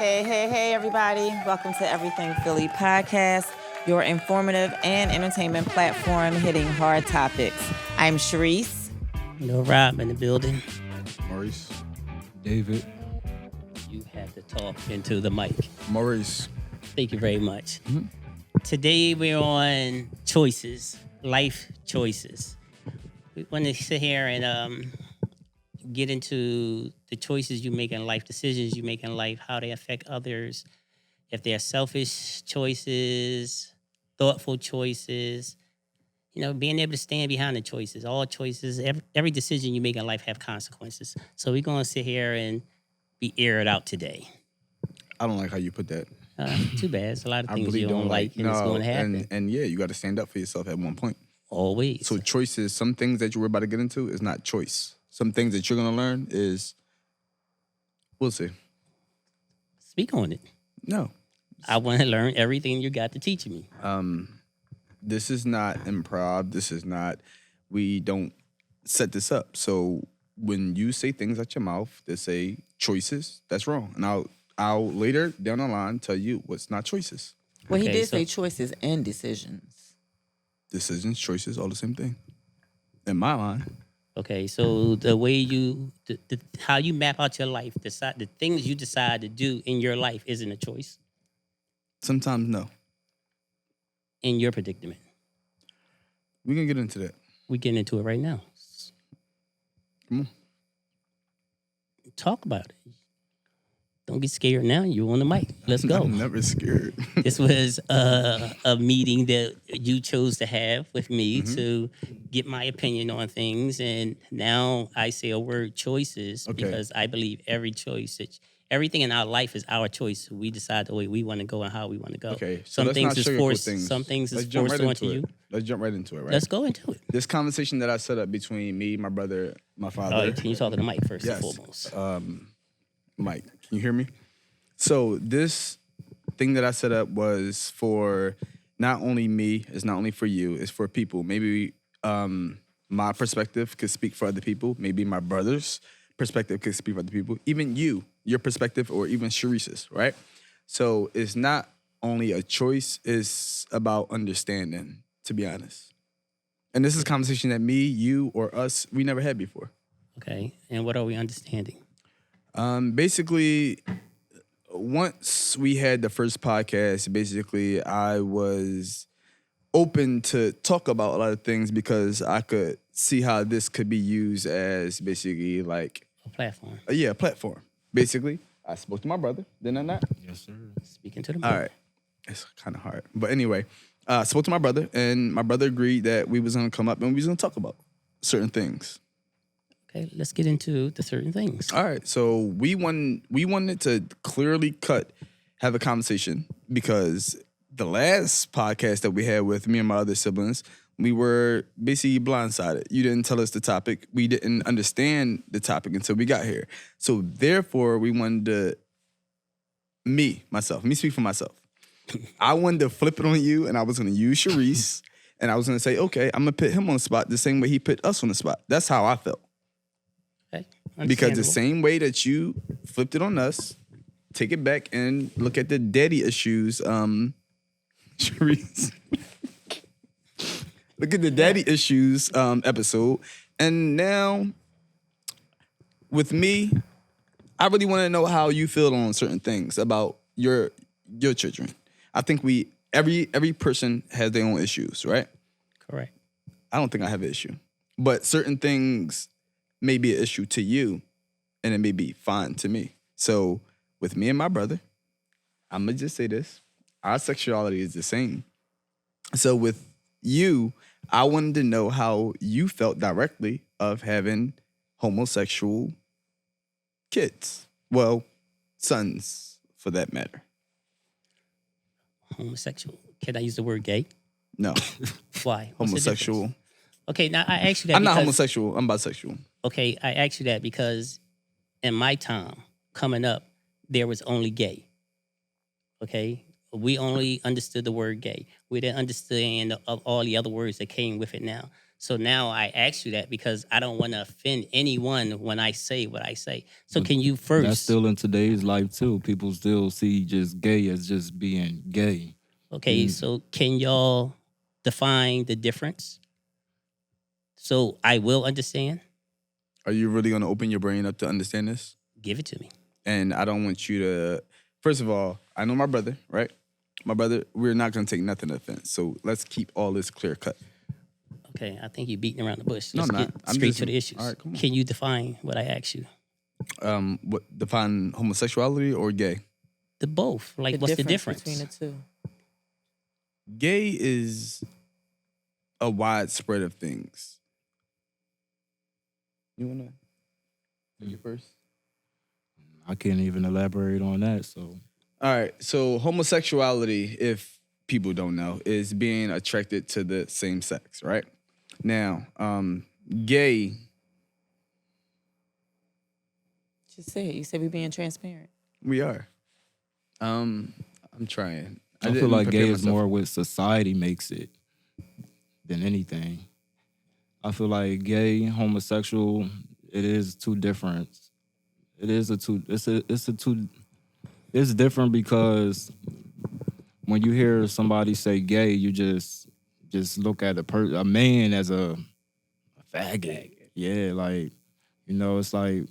Hey, everybody. Welcome to Everything Philly podcast, your informative and entertainment platform hitting hard topics. I'm Sharice. No Rob in the building. Maurice. David. You have to talk into the mic. Maurice. Thank you very much. Today we're on choices, life choices. We want to sit here and get into the choices you make in life, decisions you make in life, how they affect others, if they're selfish choices, thoughtful choices, being able to stand behind the choices. All choices, every decision you make in life have consequences. So we're going to sit here and be aired out today. I don't like how you put that. Too bad. It's a lot of I things really you don't like, and it's going to happen. And yeah, you got to stand up for yourself at one point. Always. So choices, some things that you were about to get into is not choice. Some things that you're going to learn is, we'll see. Speak on it. No. I want to learn everything you got to teach me. This is not improv. This is not, we don't set this up. So when you say things out your mouth that say choices, that's wrong. And I'll later down the line tell you what's not choices. Well, he Okay, did so- say choices and decisions. Decisions, choices, all the same thing. In my mind. Okay, so the way how you map out your life, the things you decide to do in your life isn't a choice Sometimes no. in your predicament. We can get into that. We getting into it right now. Come on. Talk about it. Don't get scared now. You're on the mic. Let's go. I'm never scared. This was a meeting that you chose to have with me to get my opinion on things. And now I say a word choices Okay. because I believe everything in our life is our choice. We decide the way we want to go and how we want to go. Okay, so Some let's things not is sugarcoat forced. things. Some things Let's is jump forced right onto into you. it. Let's jump right into it, right? Let's go into it. This conversation that I set up between me, my brother, my father. Oh, can you talk to the mic first Yes. and foremost? Mike, can you hear me? So this thing that I set up was for not only me, it's not only for you, it's for people. Maybe my perspective could speak for other people. Maybe my brother's perspective could speak for other people. Even you, your perspective, or even Sharice's, right? So it's not only a choice, it's about understanding, to be honest. And this is a conversation that me, you, or us, we never had before. Okay. And what are we understanding? Basically, once we had the first podcast, basically I was open to talk about a lot of things because I could see how this could be used as basically like A platform. a platform. Basically, I spoke to my brother, didn't I not? Yes, sir. Speaking to the mic. All right. It's kind of hard. But anyway, I spoke to my brother, and my brother agreed that we was going to come up and we was going to talk about certain things. Okay, let's get into the certain things. All right, so we wanted to clearly have a conversation because the last podcast that we had with me and my other siblings, we were basically blindsided. You didn't tell us the topic. We didn't understand the topic until we got here. So therefore, we wanted to, let me speak for myself. I wanted to flip it on you, and I was going to use Sharice, and I was going to say, okay, I'm going to put him on the spot the same way he put us on the spot. That's how I felt. Okay. Because the Understandable. same way that you flipped it on us, take it back and look at the daddy issues, Sharice. Look at the daddy issues episode. And now, with me, I really want to know how you feel on certain things about your children. I think every person has their own issues, right? Correct. I don't think I have an issue. But certain things may be an issue to you, and it may be fine to me. So with me and my brother, I'm going to just say this. Our sexuality is the same. So with you, I wanted to know how you felt directly of having homosexual kids. Well, sons, for that matter. Homosexual. Can I use the word gay? No, Why? What's the homosexual. difference? Okay, now I asked you that I'm not because- homosexual. I'm bisexual. Okay, I asked you that because in my time coming up, there was only gay. Okay? We only understood the word gay. We didn't understand of all the other words that came with it now. So now I ask you that because I don't want to offend anyone when I say what I say. So But can you That's first? still in today's life too. People still see just gay as just being gay. Okay, You, so can y'all define the difference? So I will understand. Are you really gonna open your brain up to understand this? Give it to me. And I don't want you to. First of all, I know my brother, right? My brother, we're not gonna take nothing offense. So let's keep all this clear cut. Okay, I think you're beating around the bush. No, Let's I'm get not. I'm straight just. to the issues. All right, come on. Can you define what I asked you? What define homosexuality or gay? The both. Like, what's the difference? between the two? Gay is a widespread of things. You wanna take it first? I can't even elaborate on that. So All right. So homosexuality, if people don't know, is being attracted to the same sex, right? Now, gay. Just say it. You said we being transparent. We are. I'm trying. I feel didn't like prepare gay is myself. more what society makes it than anything. I feel like gay, homosexual, it is two different. It is a two. It's a two. It's different because when you hear somebody say gay, you just look at a man as a faggot. Yeah, like it's like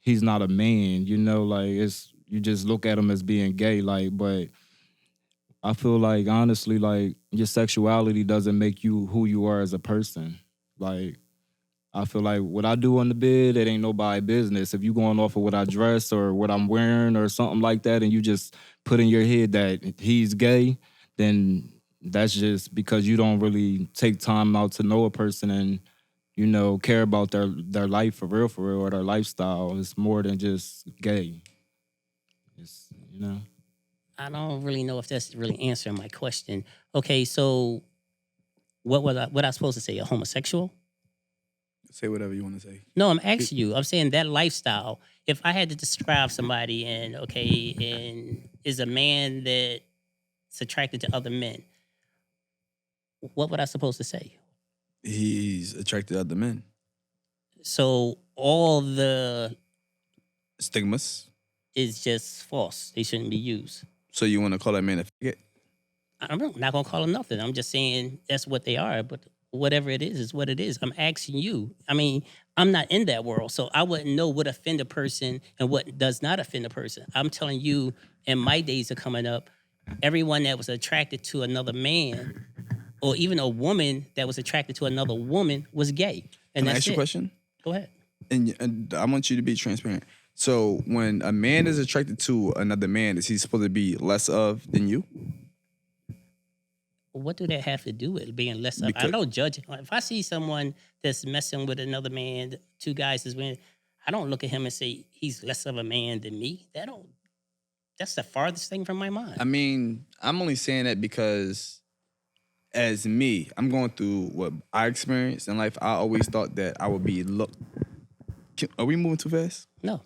he's not a man. Like it's you just look at him as being gay. Like, but I feel like honestly, like your sexuality doesn't make you who you are as a person. Like I feel like what I do on the bed, it ain't nobody business. If you going off of what I dress or what I'm wearing or something like that, and you just put in your head that he's gay, then that's just because you don't really take time out to know a person and care about their life for real, or their lifestyle. It's more than just gay. It's. I don't really know if that's really answering my question. Okay, so what I supposed to say? A homosexual? Say whatever you want to say. No, I'm asking you. I'm saying that lifestyle. If I had to describe somebody and is a man that's attracted to other men, what would I supposed to say? He's attracted to other men. So all the Stigmas. is just false. They shouldn't be used. So you want to call that man a faggot? I'm not gonna call them nothing. I'm just saying that's what they are. But whatever it is what it is. I'm asking you. I mean, I'm not in that world, so I wouldn't know what offend a person and what does not offend a person. I'm telling you, in my days are coming up, everyone that was attracted to another man, or even a woman that was attracted to another woman, was gay. And Can I that's ask you a it. question? Go ahead. And I want you to be transparent. So when a man is attracted to another man, is he supposed to be less of than you? What do that have to do with being less of? I Because- don't judge. If I see someone that's messing with another man, two guys is when I don't look at him and say he's less of a man than me. That's the farthest thing from my mind. I mean, I'm only saying that because as me, I'm going through what I experienced in life. I always thought that I would be looked. Are we moving too fast? No.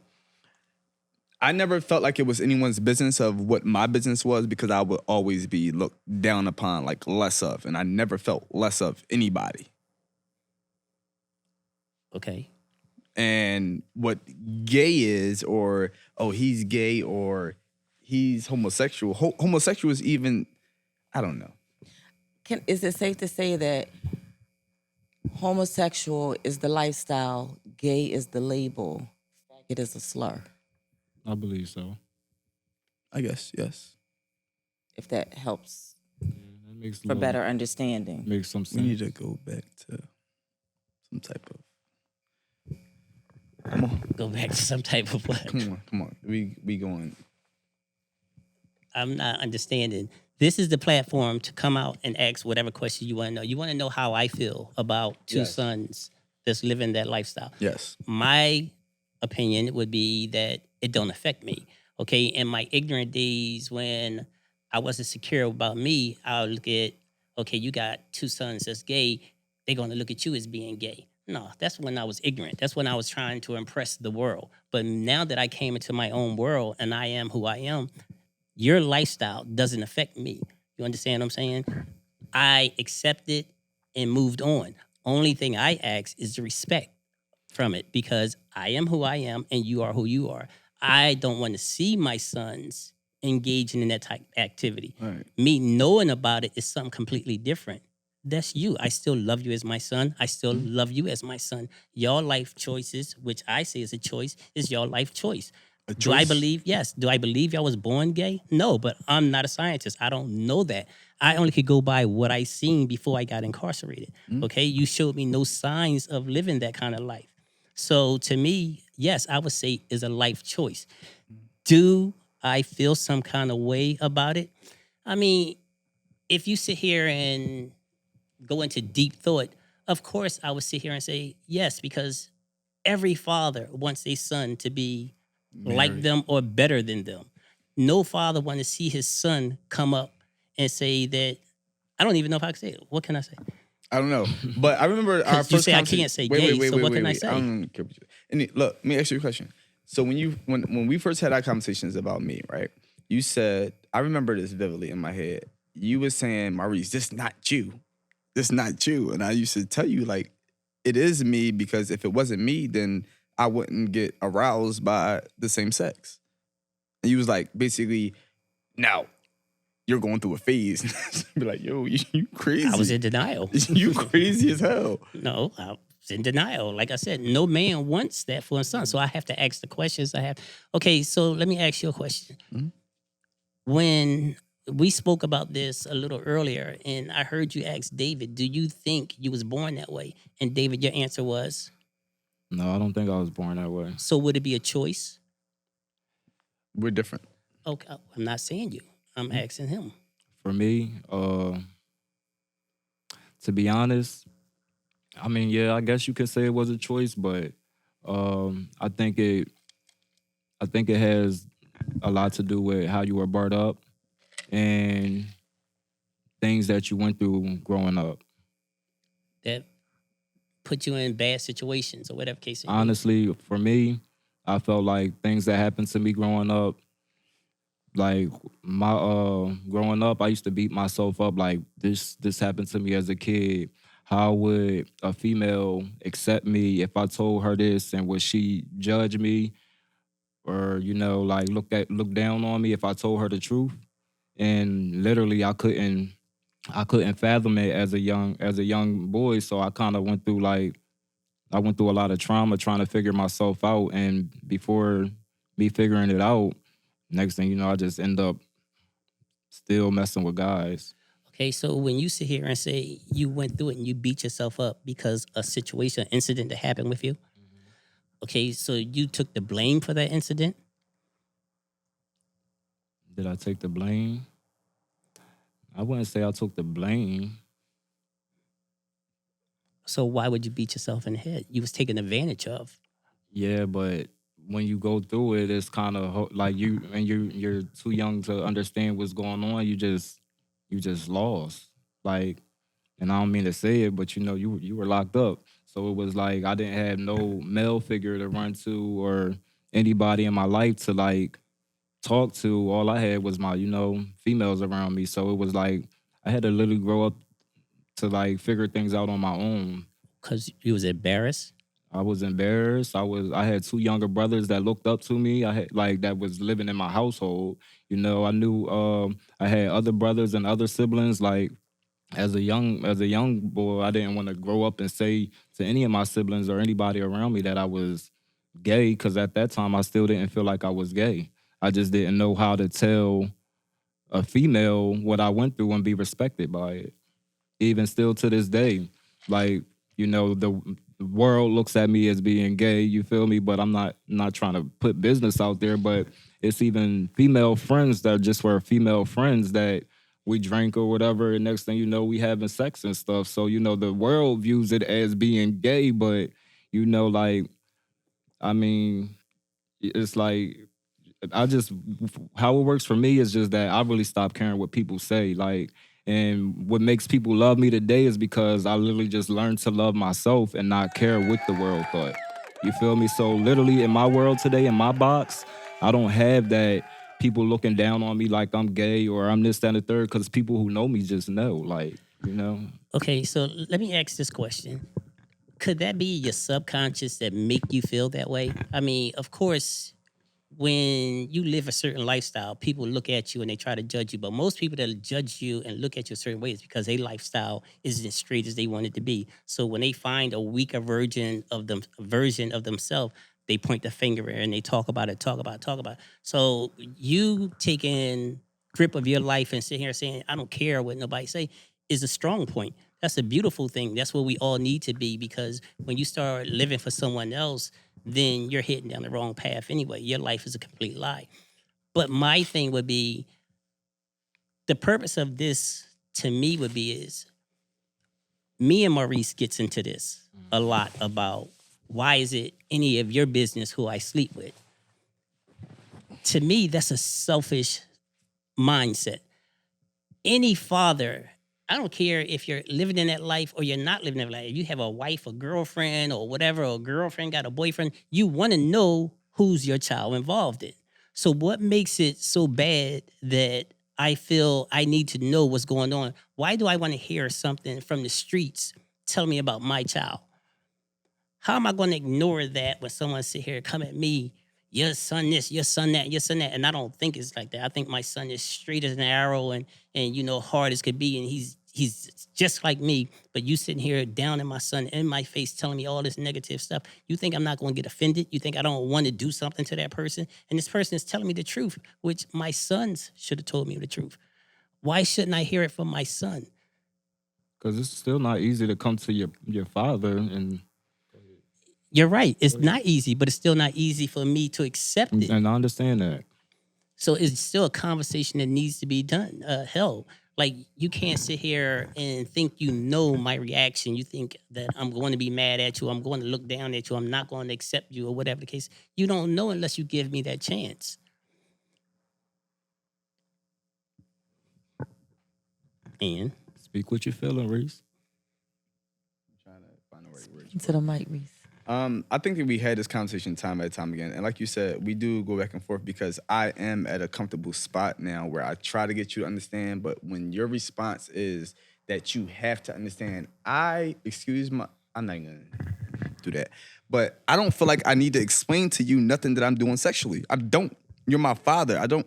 I never felt like it was anyone's business of what my business was because I would always be looked down upon, like less of. And I never felt less of anybody. Okay. And what gay is, or, oh, he's gay, or he's homosexual. Homosexual is even, I don't know. Is it safe to say that homosexual is the lifestyle, gay is the label, it is a slur? I believe so. I guess, yes. If that helps That makes for better understanding. Makes some We sense. need to go back to some type of. Come on, Go back to some type of what? come on. We going. I'm not understanding. This is the platform to come out and ask whatever question you want to know. You want to know how I feel about two Yes. sons that's living that lifestyle. Yes. My opinion would be that it don't affect me. Okay, in my ignorant days when I wasn't secure about me, I'll look at, okay, you got two sons that's gay, they're gonna look at you as being gay. No, that's when I was ignorant. That's when I was trying to impress the world. But now that I came into my own world and I am who I am, your lifestyle doesn't affect me. You understand what I'm saying? I accepted and moved on. Only thing I ask is the respect from it, because I am who I am and you are who you are. I don't want to see my sons engaging in that type of activity. Right. Me knowing about it is something completely different. That's you. I still love you as my son. I still love you as my son. Your life choices, which I say is a choice, is your life choice. A Do I choice? believe? Yes. Do I believe y'all was born gay? No, but I'm not a scientist. I don't know that. I only could go by what I seen before I got incarcerated. Okay, you showed me no signs of living that kind of life. So to me, yes, I would say is a life choice. Do I feel some kind of way about it? I mean, if you sit here and go into deep thought, of course I would sit here and say yes, because every father wants a son to be like Married. them or better than them. No father want to see his son come up and say that. I don't even know if I can say it. What can I say? I don't know, but I remember our 'Cause you first say I conversation. can't say gay, so what can I say? I don't care what you. And look, let me ask you a question. So when we first had our conversations about me, right? You said, I remember this vividly in my head. You were saying, Maurice, this not you. This not you. And I used to tell you, like, it is me, because if it wasn't me, then I wouldn't get aroused by the same sex. And you was like, basically, now you're going through a phase. Be like, yo, you crazy. I was in denial. You crazy as hell. No, I was in denial. Like I said, no man wants that for a son. So I have to ask the questions I have. Okay, so let me ask you a question. When we spoke about this a little earlier, and I heard you ask David, do you think you was born that way? And David, your answer was, No, I don't think I was born that way. so would it be a choice? We're different. Okay, I'm not saying you. I'm asking him. For me, to be honest, I mean, yeah, I guess you could say it was a choice, but I think it has a lot to do with how you were brought up and things that you went through growing up. That put you in bad situations or whatever case it may be. Honestly, for me, I felt like things that happened to me growing up, like my growing up, I used to beat myself up like this happened to me as a kid. How would a female accept me if I told her this, and would she judge me or like look down on me if I told her the truth? And literally I couldn't fathom it as a young boy, so I kind of went through a lot of trauma trying to figure myself out, and before me figuring it out, next thing you know, I just end up still messing with guys. Okay, so when you sit here and say you went through it and you beat yourself up because a situation, incident that happened with you, okay, so you took the blame for that incident? Did I take the blame? I wouldn't say I took the blame. So why would you beat yourself in the head? You was taken advantage of. Yeah, but when you go through it, it's kind of like you're too young to understand what's going on. You just lost. Like, and I don't mean to say it, but you were locked up. So it was like I didn't have no male figure to run to or anybody in my life to like talk to. All I had was my females around me. So it was like I had to literally grow up to like figure things out on my own. Because you was embarrassed? I was embarrassed. I had two younger brothers that looked up to me. I had that was living in my household. I knew I had other brothers and other siblings. Like as a young boy, I didn't want to grow up and say to any of my siblings or anybody around me that I was gay, because at that time I still didn't feel like I was gay. I just didn't know how to tell a female what I went through and be respected by it. Even still to this day, like, the world looks at me as being gay, you feel me? But I'm not trying to put business out there, but it's even female friends that just were female friends that we drank or whatever, and next thing you know, we having sex and stuff. So, the world views it as being gay, but, like, I mean, it's like, how it works for me is just that I really stopped caring what people say. Like, and what makes people love me today is because I literally just learned to love myself and not care what the world thought. You feel me? So literally in my world today, in my box, I don't have that people looking down on me like I'm gay or I'm this, that, and the third, because people who know me just know. Like, You know, Okay, so let me ask this question. Could that be your subconscious that make you feel that way? I mean, of course, when you live a certain lifestyle, people look at you and they try to judge you. But most people that judge you and look at you a certain way is because their lifestyle isn't as straight as they want it to be. So when they find a weaker version of themselves, they point the finger and they talk about it, talk about it, talk about it. So you taking grip of your life and sit here saying, I don't care what nobody say, is a strong point. That's a beautiful thing. That's what we all need to be, because when you start living for someone else, then you're heading down the wrong path anyway. Your life is a complete lie. But my thing would be, the purpose of this to me would be is, me and Maurice gets into this a lot about why is it any of your business who I sleep with? To me, that's a selfish mindset. Any father, I don't care if you're living in that life or you're not living in that life. If you have a wife, a girlfriend, or whatever, or a girlfriend got a boyfriend, you want to know who's your child involved in. So what makes it so bad that I feel I need to know what's going on? Why do I want to hear something from the streets telling me about my child? How am I going to ignore that when someone sit here and come at me, your son this, your son that, your son that? And I don't think it's like that. I think my son is straight as an arrow and hard as could be. And he's just like me. But you sitting here down in my son, in my face, telling me all this negative stuff. You think I'm not going to get offended? You think I don't want to do something to that person? And this person is telling me the truth, which my sons should have told me the truth. Why shouldn't I hear it from my son? because it's still not easy to come to your father and You're right. It's not easy, but it's still not easy for me to accept it. I understand that. So it's still a conversation that needs to be done. Hell, like, you can't sit here and think you know my reaction. You think that I'm going to be mad at you. I'm going to look down at you. I'm not going to accept you, or whatever the case. You don't know unless you give me that chance. And Speak what you're feeling, Reese. Trying to find the right words. To the mic, Reese. I think that we had this conversation time and time again. And like you said, we do go back and forth because I am at a comfortable spot now where I try to get you to understand. But when your response is that you have to understand, I'm not even going to do that. But I don't feel like I need to explain to you nothing that I'm doing sexually. I don't. You're my father. I don't.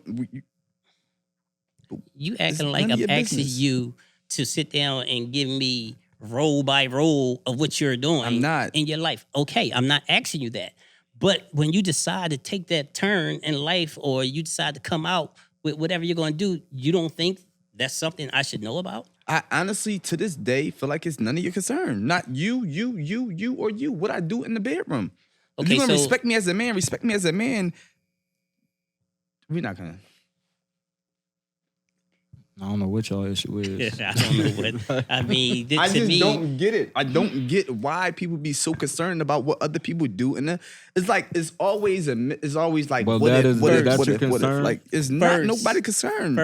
you It's acting like none of I'm your asking business. you to sit down and give me roll by roll of what you're doing I'm not. in your life. Okay, I'm not asking you that. But when you decide to take that turn in life, or you decide to come out with whatever you're going to do, you don't think that's something I should know about? I honestly, to this day, feel like it's none of your concern. Not you, or you. What I do in the bedroom. If Okay, you're gonna so- respect me as a man, respect me as a man. We're not gonna. I don't know what y'all issue is. I don't know what. I mean, I to just me, don't get it. I don't get why people be so concerned about what other people do, and it's like it's always like Well, what that if, is- what if, that's what your if, what if. concern? Like it's not First- nobody concerned.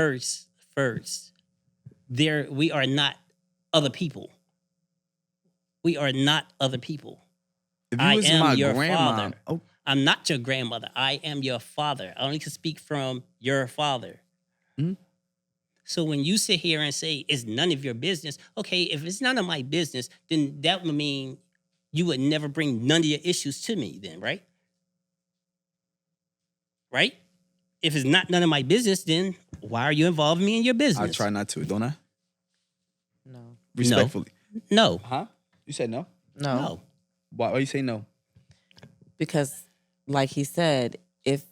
First, we are not other people. We are not other people. If you I was am my your grandma, father. oh, I'm not your grandmother. I am your father. I only can speak from your father. Mhm. So when you sit here and say it's none of your business, okay, if it's none of my business, then that would mean you would never bring none of your issues to me then, right? Right? If it's not none of my business, then why are you involving me in your I business? try not to, don't I? No. Respectfully. No. Huh? You said no? No. No. Why you say no? Because, like he said, if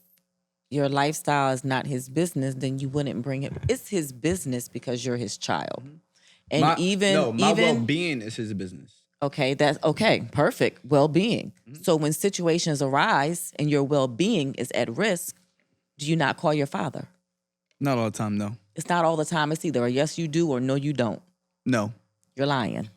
your lifestyle is not his business, then you wouldn't bring it. It's his business because you're his child. And my well-being is his business. Okay, that's okay. Perfect. Well-being. So when situations arise and your well-being is at risk, do you not call your father? Not all the time, no. It's not all the time. It's either a yes you do or no you don't. No. You're lying.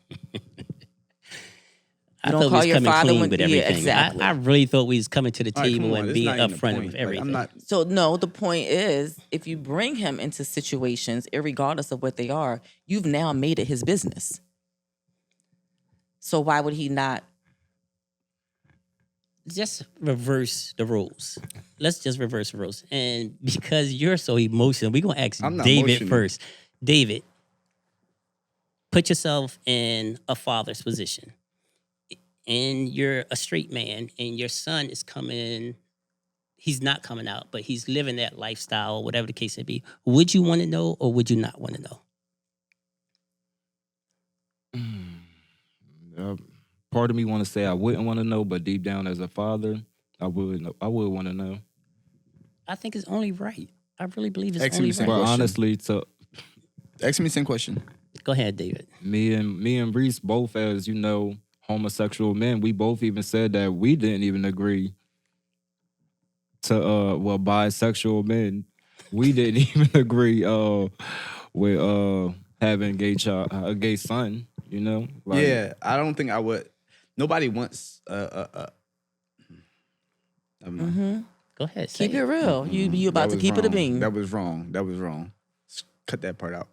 I don't thought we call was your coming father clean when- with yeah, everything. exactly. I really thought we was coming to the All right, come table on, and it's being not even the upfront point. with Like, everything. I'm not. So no, the point is, if you bring him into situations, irregardless of what they are, you've now made it his business. So why would he not? Just reverse the roles. Let's just reverse the roles. And because you're so emotional, we're gonna ask I'm not David emotional. first. David, Put yourself in a father's position. And you're a straight man, and your son is coming. He's not coming out, but he's living that lifestyle, or whatever the case may be. Would you want to know, or would you not want to know? Part of me want to say I wouldn't want to know, but deep down as a father, I would know. I would want to know. I think it's only right. I really believe it's Ask only me some right. But question. honestly, to Ask me the same question. Go ahead, David. me and Reese both, as you know, homosexual men, we both even said that we didn't even agree to bisexual men. We didn't even agree with having a gay son, you know? Like, Yeah, I don't think I would. Nobody wants never mind. Go ahead. Say Keep it real. You about That to was keep it a wrong. bean. That was wrong. That was wrong. Cut that part out.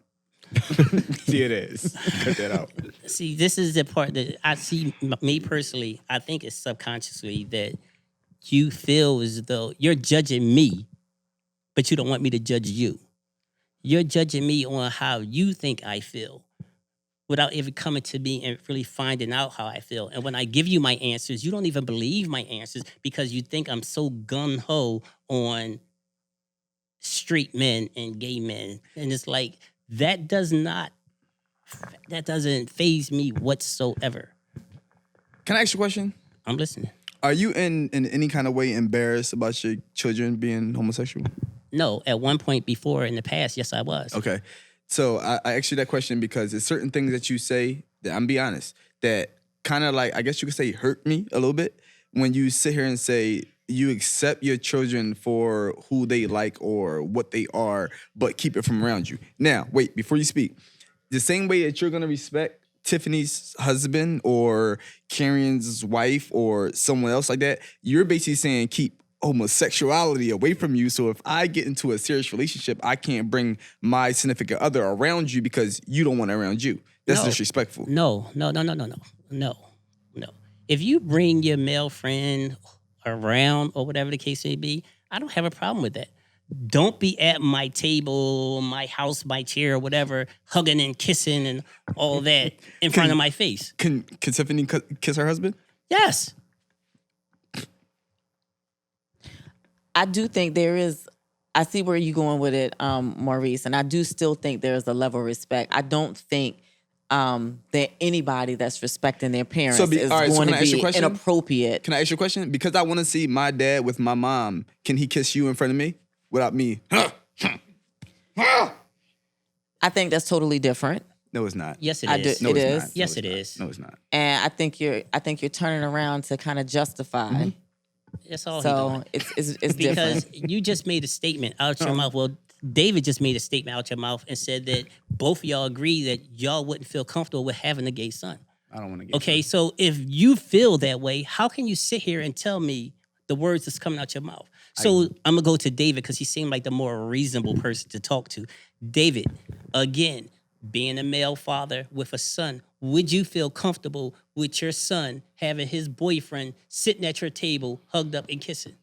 Yeah, it is. Cut that out. See, this is the part that I see. Me personally, I think it's subconsciously that you feel as though you're judging me, but you don't want me to judge you. You're judging me on how you think I feel without even coming to me and really finding out how I feel. And when I give you my answers, you don't even believe my answers because you think I'm so gung-ho on straight men and gay men. And it's like, that doesn't faze me whatsoever. Can I ask you a question? I'm listening. Are you in any kind of way embarrassed about your children being homosexual? No, at one point before in the past, yes, I was. Okay. So I asked you that question because there's certain things that you say that, I'm be honest, that kind of like, I guess you could say hurt me a little bit when you sit here and say you accept your children for who they like or what they are, but keep it from around you. Now, wait, before you speak, the same way that you're going to respect Tiffany's husband or Karen's wife or someone else like that, you're basically saying keep homosexuality away from you. So if I get into a serious relationship, I can't bring my significant other around you because you don't want it around you. That's No. disrespectful. No. If you bring your male friend around or whatever the case may be, I don't have a problem with that. Don't be at my table, my house, my chair, whatever, hugging and kissing and all that in front of my face. Can Tiffany kiss her husband? Yes. I do think there is. I see where you're going with it, Maurice, and I do still think there is a level of respect. I don't think that anybody that's respecting their parents is all right, so going can I to ask you a be question? inappropriate. Can I ask you a question? Because I want to see my dad with my mom. Can he kiss you in front of me without me? I think that's totally different, No, it's not. Yes, it I is. do- No, it it's is. not. Yes, No, it it's is. not. No, it's not. and I think you're turning around to kind of justify. That's all he So doing. it's Because different. you just made a statement out your mouth. Well, David just made a statement out your mouth and said that both of y'all agree that y'all wouldn't feel comfortable with having a gay son. I don't want to get Okay, so if you feel that way, how can you sit here and tell me the words that's coming out your mouth? So I'm gonna go to David because he seemed like the more reasonable person to talk to. David, again, being a male father with a son, would you feel comfortable with your son having his boyfriend sitting at your table, hugged up and kissing?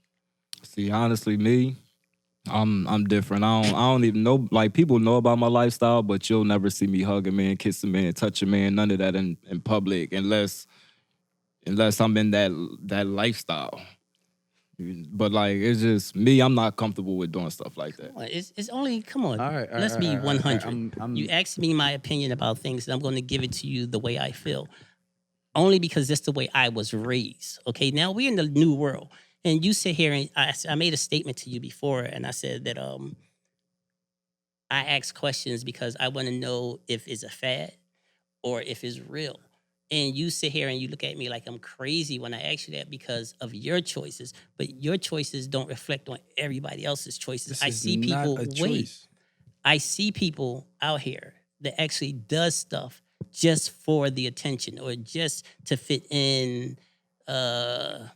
see, honestly, me, I'm different. I don't even know. Like, people know about my lifestyle, but you'll never see me hug a man, kiss a man, touch a man, none of that in public, unless I'm in that lifestyle. But like, it's just me. I'm not comfortable with doing stuff like that. It's only, come on. All right, Let's be 100. I'm- You asked me my opinion about things, and I'm going to give it to you the way I feel. Only because that's the way I was raised. Okay, now we're in the new world. And you sit here and I made a statement to you before, and I said that I ask questions because I want to know if it's a fad or if it's real. And you sit here and you look at me like I'm crazy when I ask you that because of your choices. But your choices don't reflect on everybody else's choices. This I is see not people, a wait, choice. I see people out here that actually does stuff just for the attention or just to fit in the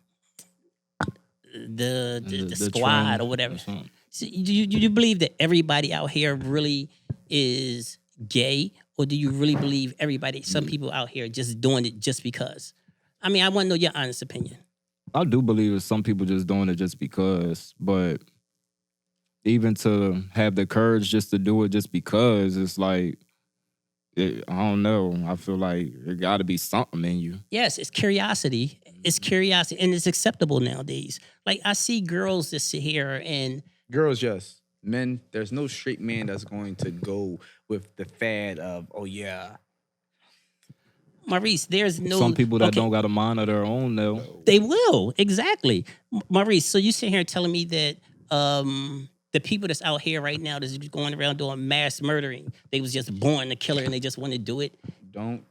squad trend or whatever. something. So do you believe that everybody out here really is gay, or do you really believe some people out here just doing it just because? I mean, I want to know your honest opinion. I do believe it's some people just doing it just because, but even to have the courage just to do it just because, it's like, I don't know. I feel like there got to be something in you. Yes, it's curiosity. It's curiosity, and it's acceptable nowadays. Like I see girls that sit here and Girls, yes. Men, there's no straight man that's going to go with the fad of, oh yeah. Maurice, there's no Some people that okay, don't got a mind of their own, though. They will exactly, Maurice. So you sit here telling me that the people that's out here right now that's going around doing mass murdering, they was just born a killer and they just want to do it. Don't.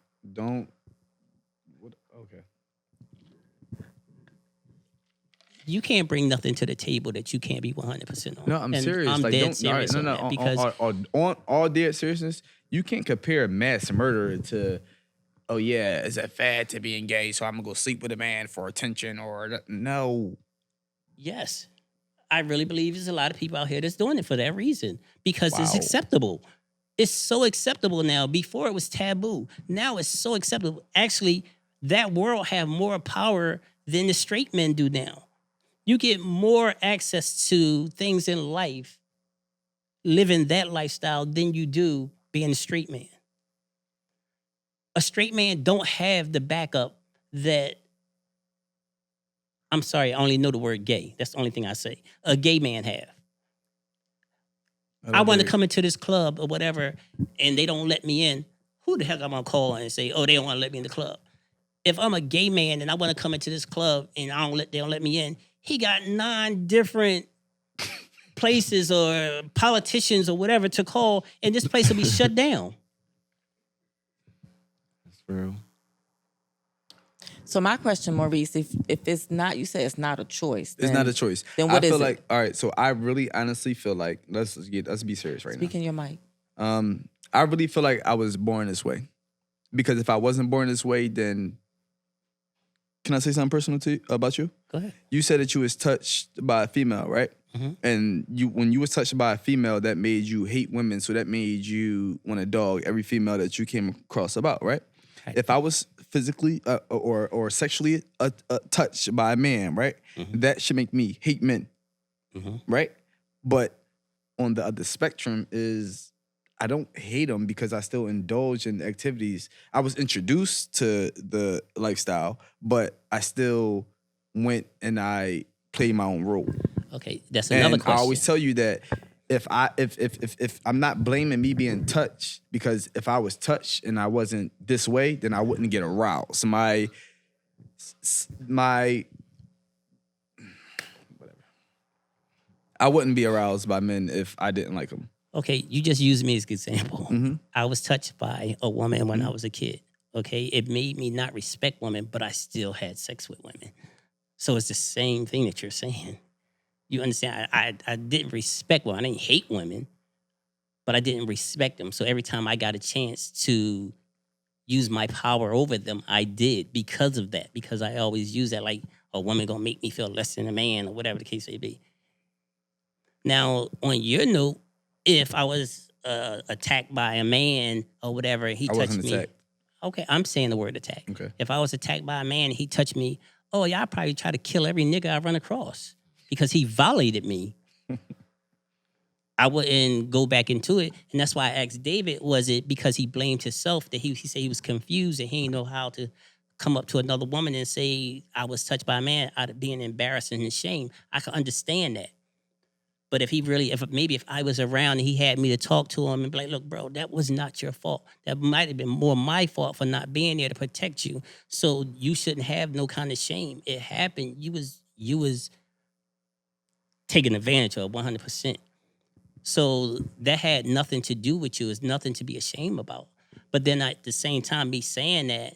What, okay. You can't bring nothing to the table that you can't be 100% on. No, I'm And serious. I'm like, dead don't. serious on that because On all dead seriousness, you can't compare mass murder to, oh yeah, it's a fad to being gay, so I'm gonna go sleep with a man for attention or no. yes, I really believe there's a lot of people out here that's doing it for that reason because it's Wow. acceptable. It's so acceptable now. Before it was taboo. Now it's so acceptable. Actually, that world have more power than the straight men do now. You get more access to things in life living that lifestyle than you do being a straight man. A straight man don't have the backup that I'm sorry, I only know the word gay. That's the only thing I say. A gay man have. I want to come into this club or whatever, and they don't let me in. Who the heck am I gonna call and say, oh, they don't want to let me in the club? If I'm a gay man and I want to come into this club and they don't let me in, he got 9 different places or politicians or whatever to call, and this place will be shut down. That's real. So my question, Maurice, if it's not, you say it's not a choice. It's not a choice. Then what I is feel it? like, all right, so I really honestly feel like, let's be serious right Speak in your mic. now. I really feel like I was born this way. Because if I wasn't born this way, then can I say something personal about you? Go ahead. You said that you was touched by a female, right? Mhm. And when you was touched by a female, that made you hate women. So that made you want to dog every female that you came across about, right? Right. If I was physically or sexually touched by a man, right? That should make me hate men, right? But on the other spectrum is I don't hate them because I still indulge in activities. I was introduced to the lifestyle, but I still went and I played my own role. Okay, that's another And question. I always tell you that if I'm not blaming me being touched, because if I was touched and I wasn't this way, then I wouldn't get aroused. My whatever. I wouldn't be aroused by men if I didn't like them. Okay, you just used me as an example. Mm-hmm. I was touched by a woman when I was a kid. Okay, it made me not respect women, but I still had sex with women. So it's the same thing that you're saying. You understand? I didn't respect women. I didn't hate women, but I didn't respect them. So every time I got a chance to use my power over them, I did because of that. Because I always use that like a woman gonna make me feel less than a man or whatever the case may be. Now, on your note, if I was attacked by a man or whatever, he I touched wasn't me. attacked. Okay, I'm saying the word attack. Okay. If I was attacked by a man and he touched me, oh yeah, I'd probably try to kill every nigga I run across because he violated me. I wouldn't go back into it. And that's why I asked David, was it because he blamed himself that he said he was confused and he didn't know how to come up to another woman and say, I was touched by a man out of being embarrassed and shame. I can understand that. But if if I was around and he had me to talk to him and be like, look, bro, that was not your fault. That might have been more my fault for not being there to protect you. So you shouldn't have no kind of shame. It happened. You was taken advantage of 100%. So that had nothing to do with you. It's nothing to be ashamed about. But then at the same time, me saying that,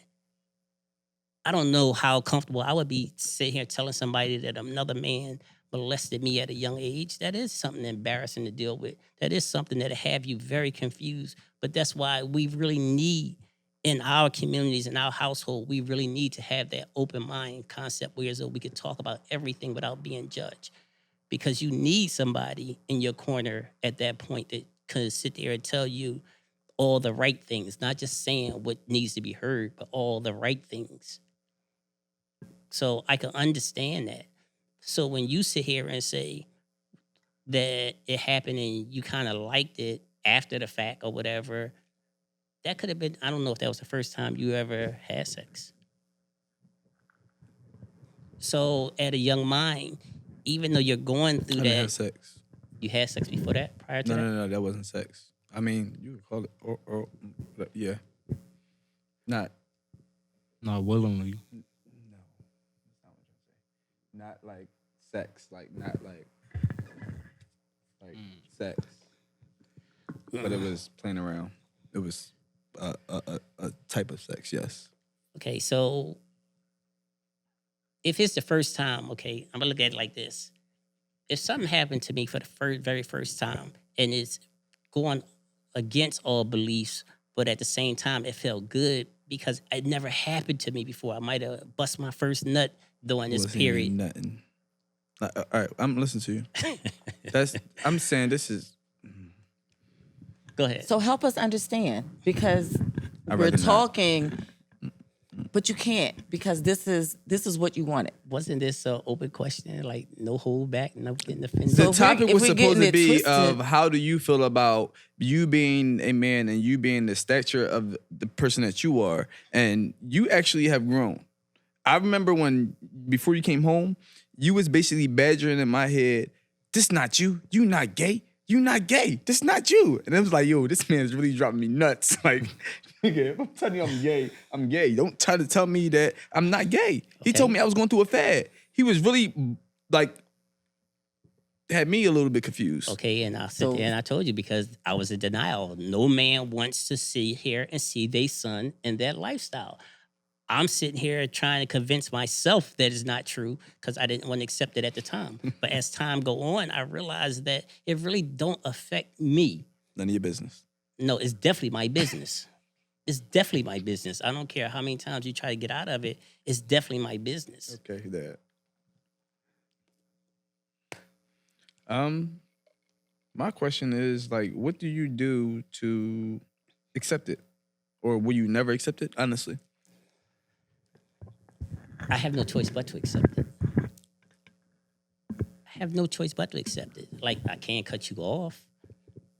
I don't know how comfortable I would be sitting here telling somebody that another man molested me at a young age. That is something embarrassing to deal with. That is something that'll have you very confused. But that's why we really need, in our communities, in our household, we really need to have that open mind concept where as though we could talk about everything without being judged. Because you need somebody in your corner at that point that can sit there and tell you all the right things, not just saying what needs to be heard, but all the right things. So I can understand that. So when you sit here and say that it happened and you kind of liked it after the fact or whatever, that could have been, I don't know if that was the first time you ever had sex. So at a young mind, even though you're going I through didn't have that, sex. you had sex before that, prior to that? No, that wasn't sex. I mean, you would call it, yeah. Not willingly. not like sex, like not like sex, but it was playing around. It was a type of sex, yes. Okay, so if it's the first time, okay, I'm gonna look at it like this. If something happened to me for the very first time and it's going against all beliefs, but at the same time it felt good because it never happened to me before. I might have bust my first nut during this Wasn't even period. nothing. All right, I'm listening to you. I'm saying this is. Go ahead. So help us understand, because I'd we're rather not. talking, but you can't, because this is what you wanted. Wasn't this an open question? Like no hold back, no getting offended. The So if topic we're was supposed getting to it be twisted- of how do you feel about you being a man and you being the stature of the person that you are, and you actually have grown. I remember when before you came home, you was basically badgering in my head, "This not you. You not gay. You not gay. This not you." And it was like, "Yo, this man is really dropping me nuts." Like, nigga, if I'm telling you I'm gay, I'm gay. Don't try to tell me that I'm not gay. He told me I was going through a fad. He was really like had me a little bit confused. Okay, and I sit there and I told you because I was in denial. No man wants to sit here and see their son in that lifestyle. I'm sitting here trying to convince myself that it's not true because I didn't want to accept it at the time. But as time go on, I realized that it really don't affect me. None of your business. No, it's definitely my business. It's definitely my business. I don't care how many times you try to get out of it. It's definitely my business. Okay, Dad. My question is like, what do you do to accept it, or will you never accept it? Honestly, I have no choice but to accept it. I have no choice but to accept it. Like, I can't cut you off.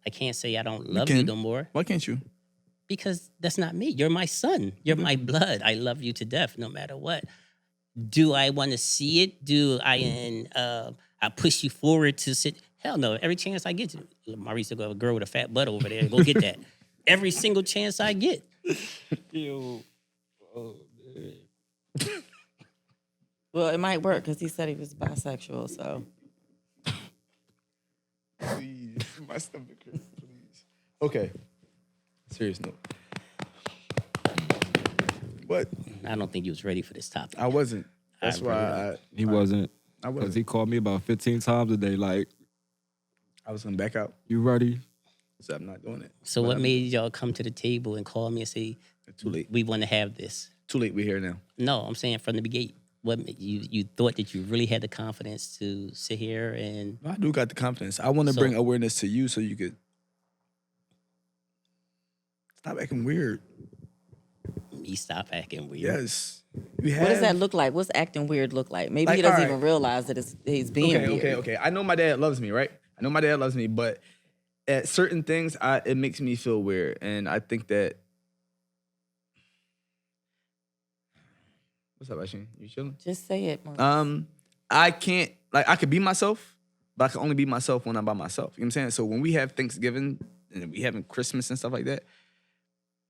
I can't say I don't love you can. no more Why can't you? because that's not me. You're my son. You're my blood. I love you to death no matter what. Do I want to see it? Do I push you forward to sit? Hell no. Every chance I get, Maurice will go have a girl with a fat butt over there. Go get that. Every single chance I get. Well, it might work because he said he was bisexual. So Please, my stomach hurts. Please. Okay. Serious note. What? I don't think you was ready for this topic. I wasn't. That's I why He wasn't. I Because wasn't. he called me about 15 times a day, like, I was gonna back out. you ready? So I'm not doing it. So But what I'm- made y'all come to the table and call me and say, Too late. we want to have this? Too late. We're here now. No, I'm saying from the beginning. What you thought that you really had the confidence to sit here and I do got the confidence. I want to So- bring awareness to you so you could stop acting weird. me stop acting weird? Yes. You what does have- that look like? What's acting weird look like? Maybe Like, he doesn't all right. even realize that he's being weird. Okay. I know my dad loves me, right? I know my dad loves me, but at certain things, it makes me feel weird, and I think that. What's up, Asheen? You chilling? Just say it, Maurice. I can't I could be myself, but I can only be myself when I'm by myself. You know what I'm saying? So when we have Thanksgiving and we having Christmas and stuff like that,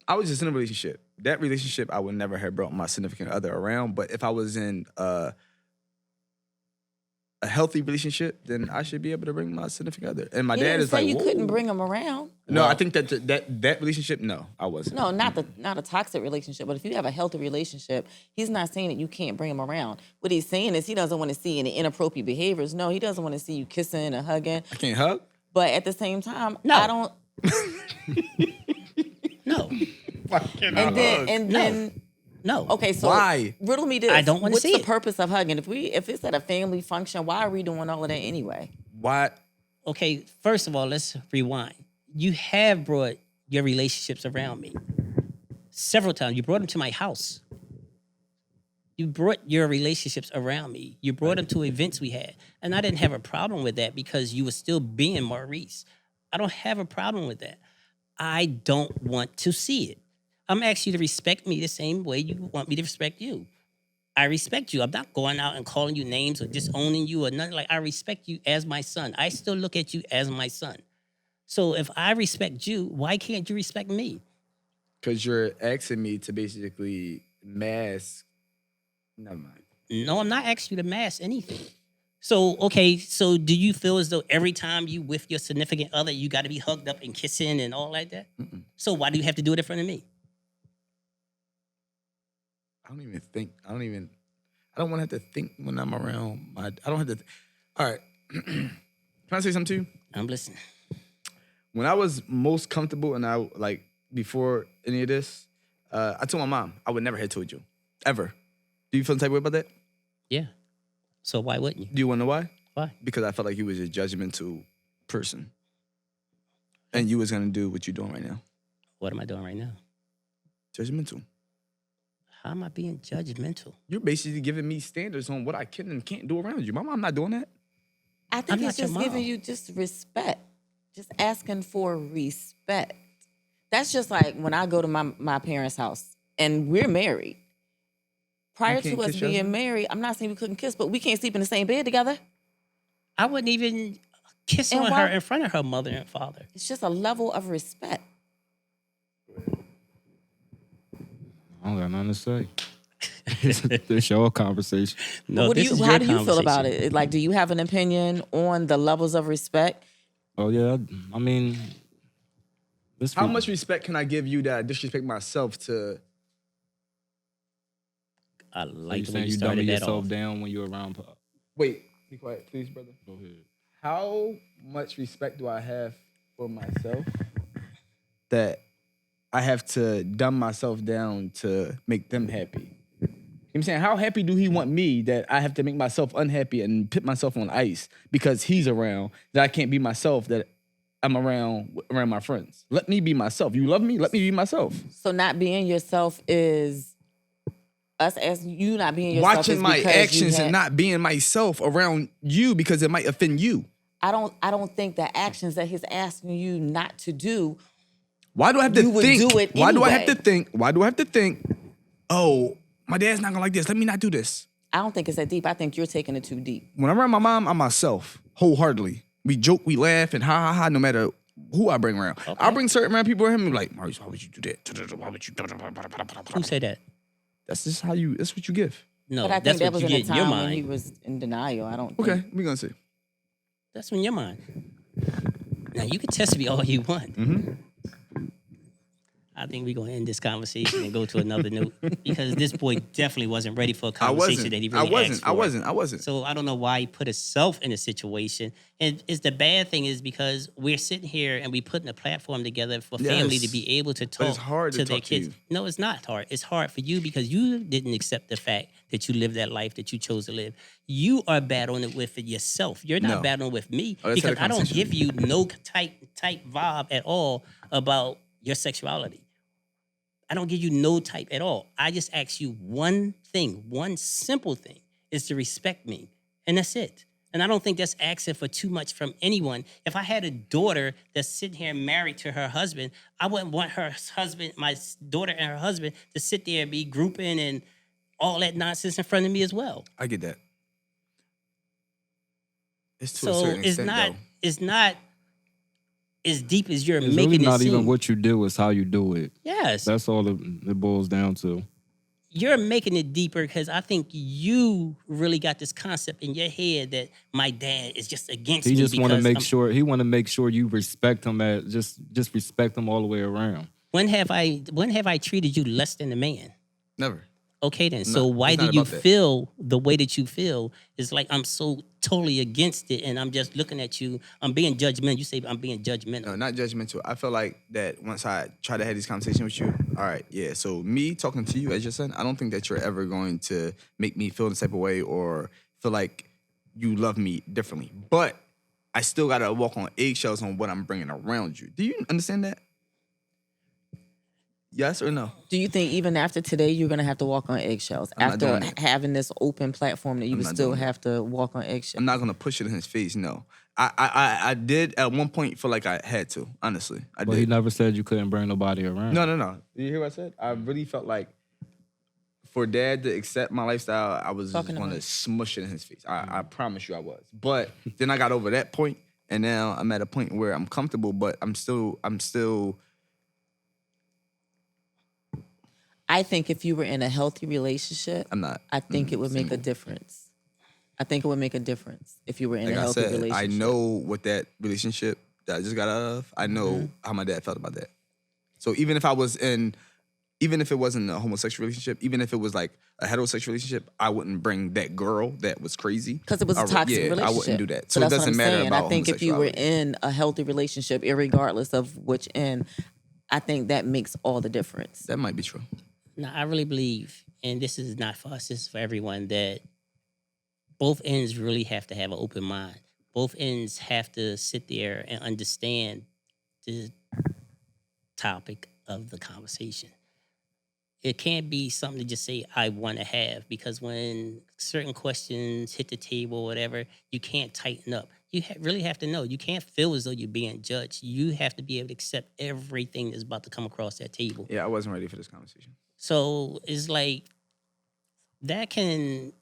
I was just in a relationship. That relationship I would never have brought my significant other around. But if I was in a healthy relationship, then I should be able to bring my significant other. And my He dad didn't is say like, you whoa. couldn't bring him around. No, I think that relationship, no, I wasn't. No, not a toxic relationship. But if you have a healthy relationship, he's not saying that you can't bring him around. What he's saying is he doesn't want to see any inappropriate behaviors. No, he doesn't want to see you kissing and hugging. I can't hug. But at the same time, No. I don't. No, Why can't And then no. okay, so Why? riddle me this. I don't wanna What's see the it. purpose of hugging? If it's at a family function, why are we doing all of that anyway? Why? Okay, first of all, let's rewind. You have brought your relationships around me several times. You brought them to my house. You brought your relationships around me. You brought them to events we had. And I didn't have a problem with that because you were still being Maurice. I don't have a problem with that. I don't want to see it. I'm asking you to respect me the same way you want me to respect you. I respect you. I'm not going out and calling you names or disowning you or nothing. Like, I respect you as my son. I still look at you as my son. So if I respect you, why can't you respect me? Because you're asking me to basically mask. Never mind. No, I'm not asking you to mask anything. So, okay, so do you feel as though every time you with your significant other, you got to be hugged up and kissing and all like that? Mm-mm. So why do you have to do it in front of me? I don't even think. I don't want to have to think when I'm around. I don't have to. All right. Can I say something to you? I'm listening. When I was most comfortable and I like before any of this, I told my mom I would never have told you ever. Do you feel the type of way about that? Yeah. So why wouldn't you? Do you want to know why? Why? Because I felt like you was a judgmental person, and you was gonna do what you're doing right now. What am I doing right now? Judgmental. How am I being judgmental? You're basically giving me standards on what I can and can't do around you. Mama, I'm not doing that. I think I'm it's not your just mom. giving you just respect, just asking for respect. That's just like when I go to my parents' house and we're married. Prior can't to us kiss your being husband? married, I'm not saying we couldn't kiss, but we can't sleep in the same bed together. I wouldn't even kiss And on why- her in front of her mother and father. It's just a level of respect. I don't got nothing to say. It's your conversation. No, What do this you? is How your do you feel about conversation. it? Like, do you have an opinion on the levels of respect? Oh yeah, I mean, this How much respect can I give you that I disrespect myself to? I Are you like the way saying you you dumbing started that yourself off. down when you're around? Wait, be quiet, please, brother. Go ahead. How much respect do I have for myself that I have to dumb myself down to make them happy? You know what I'm saying? How happy do he want me that I have to make myself unhappy and put myself on ice because he's around, that I can't be myself, that I'm around my friends? Let me be myself. You love me? Let me be myself. So not being yourself is us as you not being yourself. Watching is my because you actions had- and not being myself around you because it might offend you. I don't think the actions that he's asking you not to do. Why do I have to You would think? do it Why do I have to anyway. think? Why do I have to think? Oh, my dad's not gonna like this. Let me not do this. I don't think it's that deep. I think you're taking it too deep. When I'm around my mom, I'm myself wholeheartedly. We joke, we laugh, and ha ha ha. No matter who I bring around, I'll bring certain around people around me like, Maurice, why would you do that? Why would you? Who said that? That's just how you. That's what you give. No, But I that's think that what was you in a get in your time when he mind. was in denial. I don't. Okay, Think, we gonna see. That's in your mind. Now, you can test me all you want. Mm-hmm. I think we're going to end this conversation and go to another note because this boy definitely wasn't ready for a I conversation wasn't. that he really asked for. I wasn't. So I don't know why he put himself in a situation. And it's the bad thing is because we're sitting here and we putting a platform together for family Yes. to be able to But talk it's hard to to their talk to kids. you. No, it's not hard. It's hard for you because you didn't accept the fact that you lived that life that you chose to live. You are battling it with it yourself. You're not No. battling with me Oh, let's have because a I don't conversation. give you no type vibe at all about your sexuality. I don't give you no type at all. I just ask you one thing, one simple thing, is to respect me. And that's it. And I don't think that's asking for too much from anyone. If I had a daughter that's sitting here married to her husband, I wouldn't want her husband, my daughter and her husband, to sit there and be grouping and all that nonsense in front of me as well. I get that. It's to a So certain extent, though. it's not as deep as you're It's making really it not seem. even what you do; it's how you do it. Yes. That's all it boils down to. You're making it deeper because I think you really got this concept in your head that my dad is just against He me. just want to because make I'm- sure you respect him just respect him all the way around. When have I treated you less than a man? Never. Okay, then. No, So why it's do not you about that. feel the way that you feel? It's like I'm so totally against it, and I'm just looking at you. I'm being judgmental. You say I'm being judgmental. No, not judgmental. I feel like that once I try to have these conversations with you, all right, yeah. So me talking to you as your son, I don't think that you're ever going to make me feel the type of way or feel like you love me differently. But I still gotta walk on eggshells on what I'm bringing around you. Do you understand that? Yes or no? do you think even after today you're gonna have to walk on eggshells I'm not after doing it. having this open platform that you I'm would not still doing it. have to walk on eggshells? I'm not gonna push it in his face. No, I did at one point feel like I had to. Honestly, I But did. he never said you couldn't bring nobody around. No. You hear what I said? I really felt like for Dad to accept my lifestyle, I was Talking just going to about- smush it in his face. I promise you I was. But then I got over that point, and now I'm at a point where I'm comfortable, but I'm still. I think if you were in a healthy relationship, I'm not. I think it would make a single. difference. I think it would make a difference if you were in Like a I healthy said, relationship. I know what that relationship that I just got out of. I know Mm-hmm. how my dad felt about that. So even if it wasn't a homosexual relationship, even if it was like a heterosexual relationship, I wouldn't bring that girl that was crazy. Because it was a toxic relationship. I wouldn't do that. So So it that's doesn't what I'm matter saying. about I think if you were homosexuality. in a healthy relationship, irregardless of which end, I think that makes all the difference. That might be true. Now, I really believe, and this is not for us, this is for everyone, that both ends really have to have an open mind. Both ends have to sit there and understand the topic of the conversation. It can't be something to just say, I want to have, because when certain questions hit the table or whatever, you can't tighten up. You really have to know. You can't feel as though you're being judged. You have to be able to accept everything that's about to come across that table. Yeah, I wasn't ready for this conversation. So it's like that can,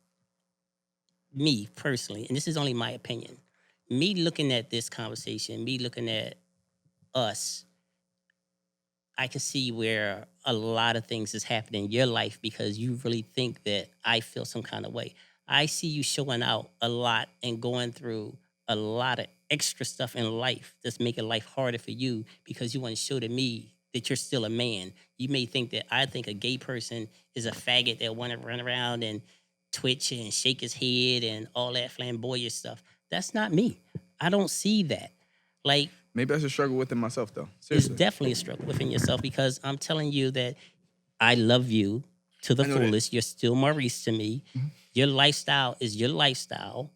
me personally, and this is only my opinion, me looking at this conversation, me looking at us, I can see where a lot of things is happening in your life because you really think that I feel some kind of way. I see you showing out a lot and going through a lot of extra stuff in life that's making life harder for you because you want to show to me that you're still a man. You may think that I think a gay person is a faggot that want to run around and twitch and shake his head and all that flamboyant stuff. That's not me. I don't see that. Like, Maybe I should struggle with it myself, though. it's Seriously. definitely a struggle within yourself because I'm telling you that I love you to the I know that. fullest. You're still Maurice to me. Your lifestyle is your lifestyle.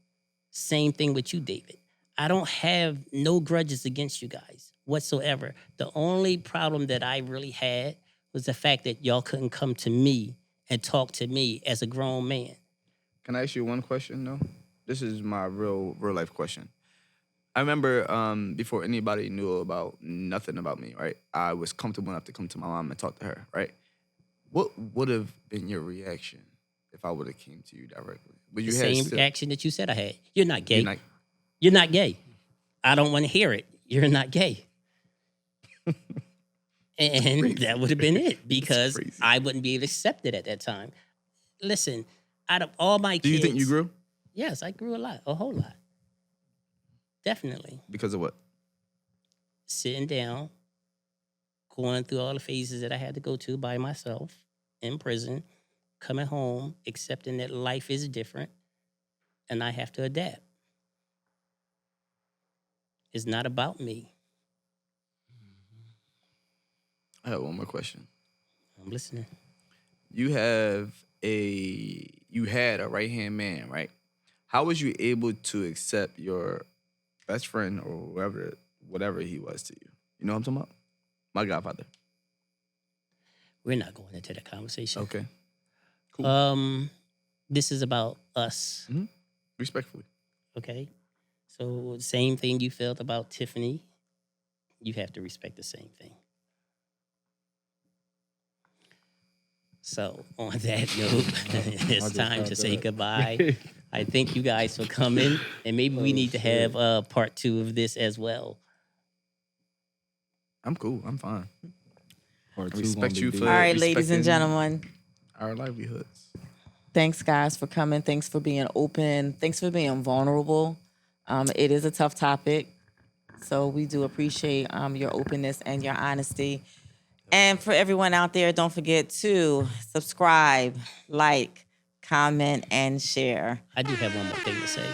Same thing with you, David. I don't have no grudges against you guys whatsoever. The only problem that I really had was the fact that y'all couldn't come to me and talk to me as a grown man. Can I ask you one question, though? This is my real life question. I remember before anybody knew about nothing about me, right? I was comfortable enough to come to my mom and talk to her, right? What would have been your reaction if I would have came to you directly? Would you The have same still- reaction that you said I had. You're not gay. You're not- You're not gay. I don't want to hear it. You're not gay. And that would have been it because crazy. I wouldn't be able to accept it at that time. Listen, out of all my kids. Do you think you grew? Yes, I grew a whole lot. Definitely. Because of what? Sitting down, going through all the phases that I had to go to by myself in prison, coming home, accepting that life is different, and I have to adapt. It's not about me. I have one more question. I'm listening. You had a right-hand man, right? How was you able to accept your best friend or whatever he was to you? You know what I'm talking about? My godfather. We're not going into that conversation. Okay. Cool. This is about us, Respectfully. okay? So same thing you felt about Tiffany, you have to respect the same thing. So on that note, it's just time got to say that. goodbye. I thank you guys for coming, and maybe we need to have part 2 of this as well. I'm cool. I'm fine. Part two Respect gonna you be for All right, ladies and respecting gentlemen. our livelihoods. Thanks, guys, for coming. Thanks for being open. Thanks for being vulnerable. It is a tough topic, so we do appreciate your openness and your honesty. And for everyone out there, don't forget to subscribe, like, comment, and share. I do have one more thing to say.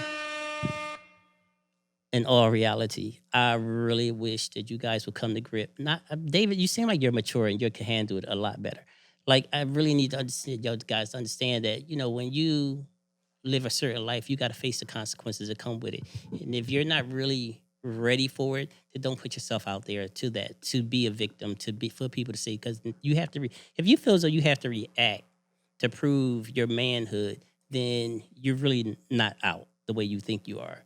In all reality, I really wish that you guys would come to grip. Not David, you seem like you're mature and you can handle it a lot better. Like, I really need to understand, you guys to understand that, when you live a certain life, you got to face the consequences that come with it. And if you're not really ready for it, then don't put yourself out there to be a victim, for people to say, because you have to, if you feel as though you have to react to prove your manhood, then you're really not out the way you think you are.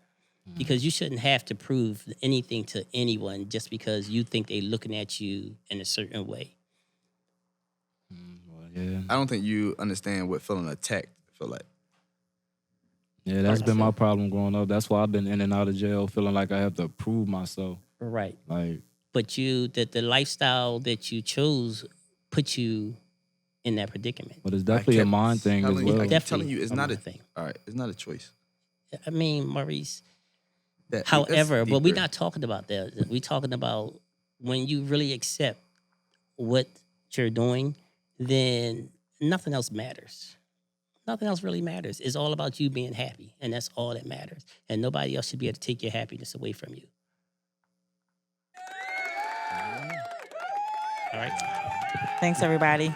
because you shouldn't have to prove anything to anyone just because you think they're looking at you in a certain way. Well, yeah. I don't think you understand what feeling attacked feel like. Yeah, that's been my problem growing up. That's why I've been in and out of jail, feeling like I have to prove myself. Right. Like, But the lifestyle that you chose put you in that predicament. but it's definitely a kept mind thing as telling you- well. I keep telling Definitely you, it's a not a mind thing. All right, it's not a choice. I mean, Maurice, That's however, but we're deeper. not talking about that. We're talking about when you really accept what you're doing, then nothing else matters. Nothing else really matters. It's all about you being happy, and that's all that matters. And nobody else should be able to take your happiness away from you. All right. Thanks, everybody.